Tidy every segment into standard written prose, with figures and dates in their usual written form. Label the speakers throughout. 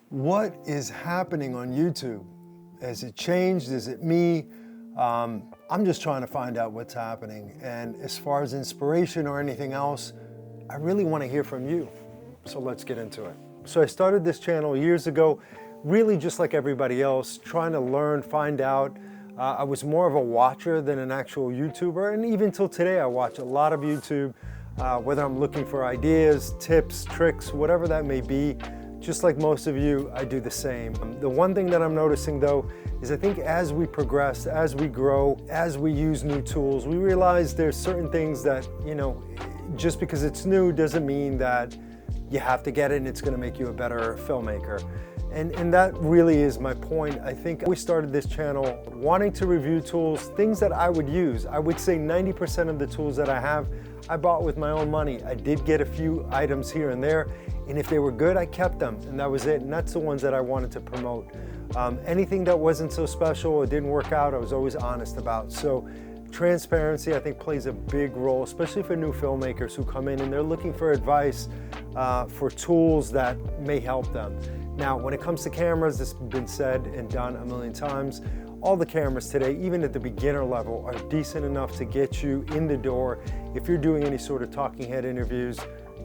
Speaker 1: What is happening on YouTube? Has it changed? Is it me? I'm just trying to find out what's happening. And as far as inspiration or anything else, I really want to hear from you. So let's get into it. So I started this channel years ago, really just like everybody else, trying to learn, find out. I was more of a watcher than an actual YouTuber. And even till today, I watch a lot of YouTube, whether I'm looking for ideas, tips, tricks, whatever that may be. Just like most of you, I do the same. The one thing that I'm noticing though, is I think as we progress, as we grow, as we use new tools, we realize there's certain things that, just because it's new doesn't mean that you have to get it and it's gonna make you a better filmmaker. And that really is my point. I think we started this channel wanting to review tools, things that I would use. I would say 90% of the tools that I have, I bought with my own money. I did get a few items here and there, and if they were good, I kept them, and that was it. And that's the ones that I wanted to promote. Anything that wasn't so special or didn't work out, I was always honest about. So transparency, I think, plays a big role, especially for new filmmakers who come in and they're looking for advice, for tools that may help them. Now, when it comes to cameras, this has been said and done a million times. All the cameras today, even at the beginner level, are decent enough to get you in the door. If you're doing any sort of talking head interviews,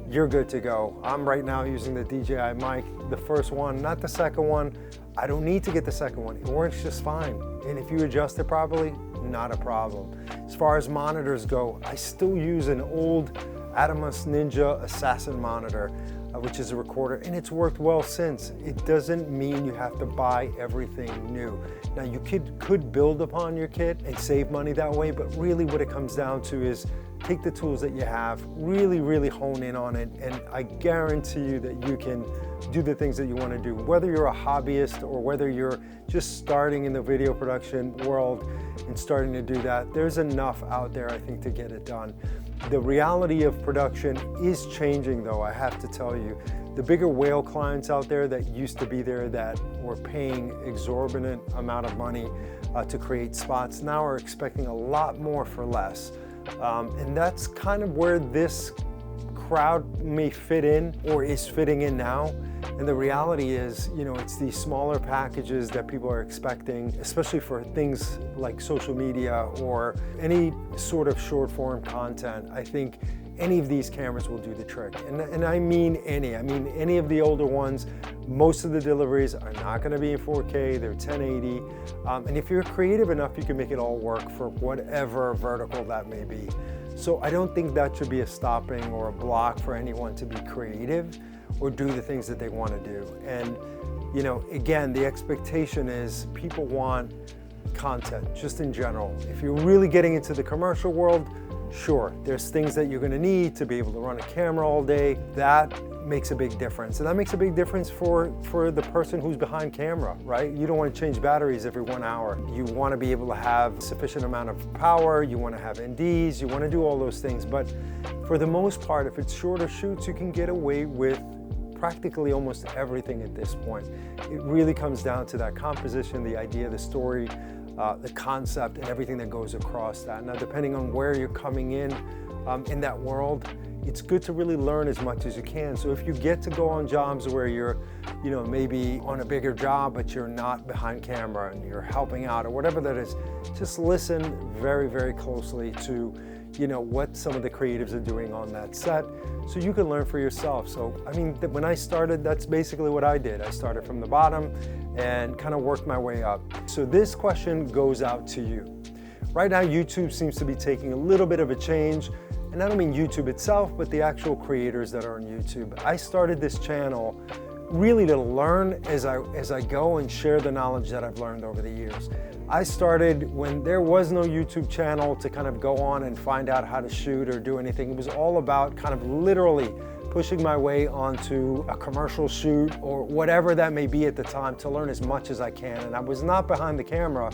Speaker 1: you're good to go. I'm right now using the DJI mic, the first one, not the second one. I don't need to get the second one. It works just fine. And if you adjust it properly, not a problem. As far as monitors go, I still use an old Atomos Ninja Assassin monitor, which is a recorder, and it's worked well since. It doesn't mean you have to buy everything new. Now, you could build upon your kit and save money that way, but really what it comes down to is take the tools that you have, really hone in on it, and I guarantee you that you can do the things that you want to do. Whether you're a hobbyist or whether you're just starting in the video production world and starting to do that, there's enough out there, I think, to get it done. The reality of production is changing though, I have to tell you. The bigger whale clients out there that used to be there that were paying exorbitant amount of money to create spots now are expecting a lot more for less. And that's kind of where this crowd may fit in or is fitting in now. And the reality is, it's these smaller packages that people are expecting, especially for things like social media or any sort of short form content. I think any of these cameras will do the trick. And I mean any of the older ones. Most of the deliveries are not going to be in 4K, they're 1080. And if you're creative enough, you can make it all work for whatever vertical that may be. So I don't think that should be a stopping or a block for anyone to be creative or do the things that they want to do. And, again, the expectation is people want content, just in general. If you're really getting into the commercial world, sure, there's things that you're going to need to be able to run a camera all day. That makes a big difference. And that makes a big difference for the person who's behind camera, right? You don't want to change batteries every 1 hour. You want to be able to have sufficient amount of power. You want to have NDs. You want to do all those things. But for the most part, if it's shorter shoots, you can get away with practically almost everything at this point. It really comes down to that composition, the idea, the story, the concept, and everything that goes across that. Now, depending on where you're coming in that world, it's good to really learn as much as you can. So if you get to go on jobs where you're, maybe on a bigger job, but you're not behind camera and you're helping out or whatever that is, just listen very closely to, what some of the creatives are doing on that set so you can learn for yourself. So, when I started, that's basically what I did. I started from the bottom and kind of worked my way up. So this question goes out to you. Right now, YouTube seems to be taking a little bit of a change. And I don't mean YouTube itself, but the actual creators that are on YouTube. I started this channel really to learn as I go and share the knowledge that I've learned over the years. I started when there was no YouTube channel to kind of go on and find out how to shoot or do anything. It was all about kind of literally pushing my way onto a commercial shoot or whatever that may be at the time to learn as much as I can. And I was not behind the camera.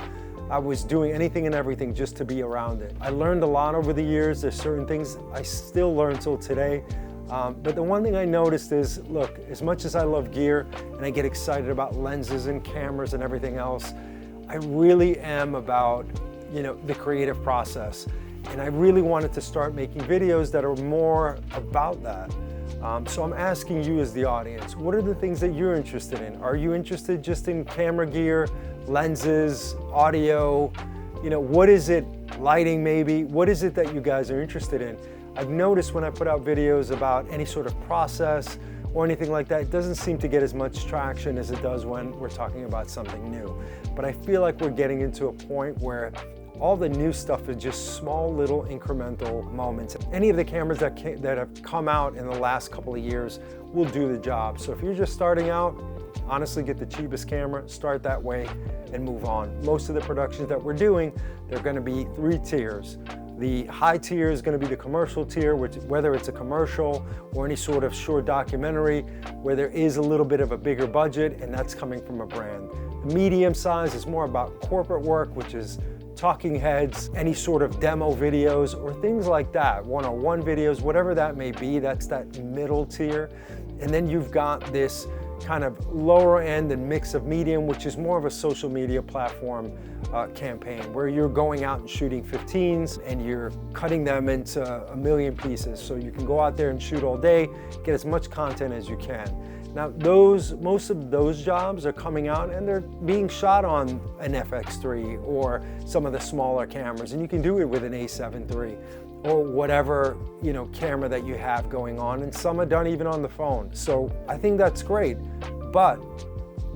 Speaker 1: I was doing anything and everything just to be around it. I learned a lot over the years. There's certain things I still learn till today. But the one thing I noticed is, look, as much as I love gear and I get excited about lenses and cameras and everything else, I really am about, the creative process. And I really wanted to start making videos that are more about that. So I'm asking you as the audience, what are the things that you're interested in? Are you interested just in camera gear, lenses, audio? You know, what is it, lighting maybe? What is it that you guys are interested in? I've noticed when I put out videos about any sort of process or anything like that, it doesn't seem to get as much traction as it does when we're talking about something new. But I feel like we're getting into a point where all the new stuff is just small little incremental moments. Any of the cameras that have come out in the last couple of years will do the job. So if you're just starting out, honestly get the cheapest camera, start that way and move on. Most of the productions that we're doing, they're gonna be 3 tiers. The high tier is going to be the commercial tier, which whether it's a commercial or any sort of short documentary where there is a little bit of a bigger budget and that's coming from a brand. The medium size is more about corporate work, which is talking heads, any sort of demo videos or things like that, one-on-one videos, whatever that may be, that's that middle tier. And then you've got this kind of lower end and mix of medium, which is more of a social media platform campaign where you're going out and shooting 15s and you're cutting them into a million pieces. So you can go out there and shoot all day, get as much content as you can. Now most of those jobs are coming out and they're being shot on an FX3 or some of the smaller cameras, and you can do it with an A7 III. Or whatever, you know, camera that you have going on, and some are done even on the phone. So I think that's great, but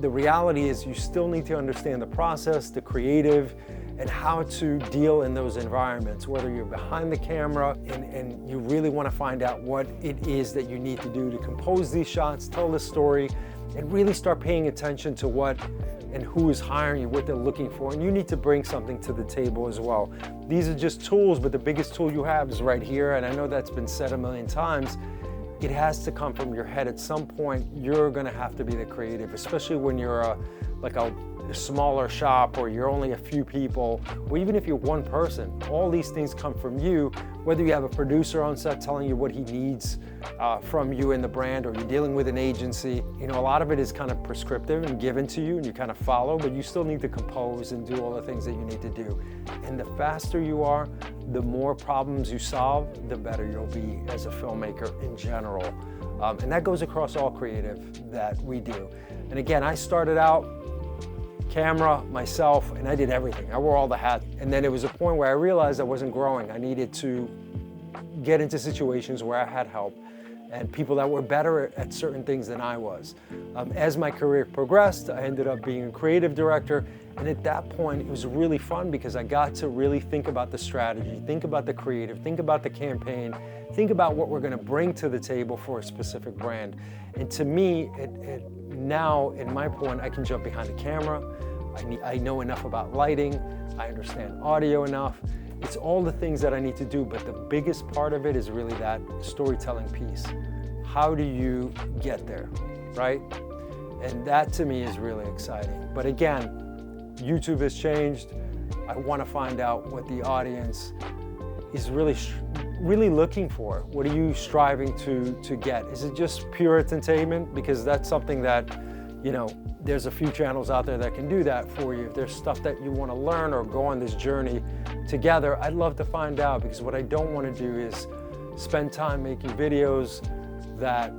Speaker 1: the reality is you still need to understand the process, the creative, and how to deal in those environments, whether you're behind the camera and you really want to find out what it is that you need to do to compose these shots, tell the story, and really start paying attention to what and who is hiring you, what they're looking for, and you need to bring something to the table as well. These are just tools, but the biggest tool you have is right here, and I know that's been said a million times. It has to come from your head. At some point, you're gonna have to be the creative, especially when you're like a smaller shop or you're only a few people, or even if you're one person. All these things come from you, whether you have a producer on set telling you what he needs from you in the brand, or you're dealing with an agency. You know, a lot of it is kind of prescriptive and given to you and you kind of follow, but you still need to compose and do all the things that you need to do. And the faster you are, the more problems you solve, the better you'll be as a filmmaker in general. And that goes across all creative that we do. And again, I started out camera, myself, and I did everything. I wore all the hats. And then it was a point where I realized I wasn't growing. I needed to get into situations where I had help and people that were better at certain things than I was. As my career progressed, I ended up being a creative director. And at that point, it was really fun because I got to really think about the strategy, think about the creative, think about the campaign, think about what we're gonna bring to the table for a specific brand. And to me, now, in my point, I can jump behind the camera. I know enough about lighting. I understand audio enough. It's all the things that I need to do, but the biggest part of it is really that storytelling piece. How do you get there, right? And that to me is really exciting. But again, YouTube has changed. I want to find out what the audience is really looking for. What are you striving to get? Is it just pure entertainment? Because that's something that, you know, there's a few channels out there that can do that for you. If there's stuff that you want to learn or go on this journey together, I'd love to find out, because what I don't want to do is spend time making videos that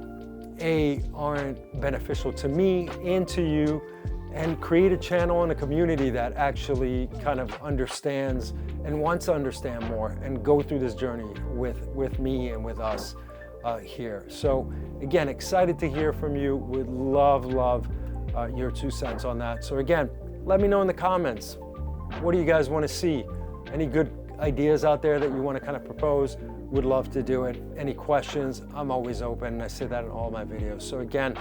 Speaker 1: aren't beneficial to me and to you, and create a channel and a community that actually kind of understands and wants to understand more and go through this journey with me and with us here. So again, excited to hear from you. Would love your 2 cents on that. So again, let me know in the comments, what do you guys want to see? Any good ideas out there that you want to kind of propose? Would love to do it. Any questions? I'm always open. I say that in all my videos. So again,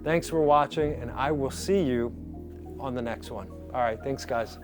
Speaker 1: thanks for watching, and I will see you on the next one. All right, thanks guys.